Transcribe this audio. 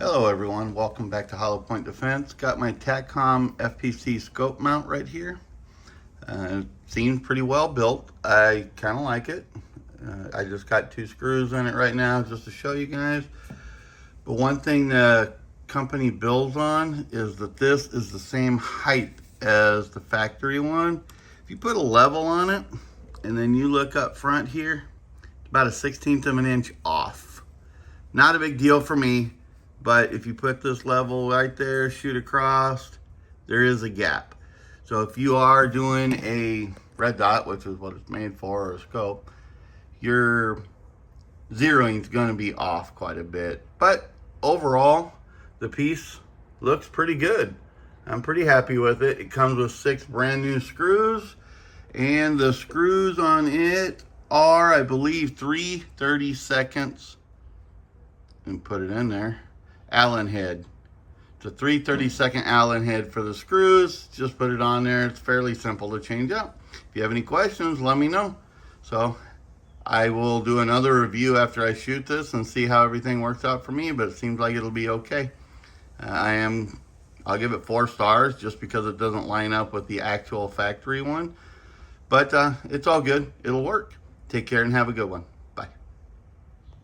Hello everyone, welcome back to Hollow Point Defense. Got my Taccom FPC scope mount right here. Seems pretty well built. I kind of like it. I just got 2 screws in it right now just to show you guys. But one thing the company builds on is that this is the same height as the factory one. If you put a level on it and then you look up front here, it's about a 1/16 of an inch off. Not a big deal for me. But if you put this level right there, shoot across, there is a gap. So if you are doing a red dot, which is what it's made for, or a scope, your zeroing is going to be off quite a bit. But overall, the piece looks pretty good. I'm pretty happy with it. It comes with 6 brand new screws, and the screws on it are, I believe, 3/32, and put it in there, Allen head. It's a 3/32 Allen head for the screws. Just put it on there. It's fairly simple to change out. If you have any questions, let me know. So I will do another review after I shoot this and see how everything works out for me, but it seems like it'll be okay. I'll give it 4 stars just because it doesn't line up with the actual factory one. But it's all good. It'll work. Take care and have a good one.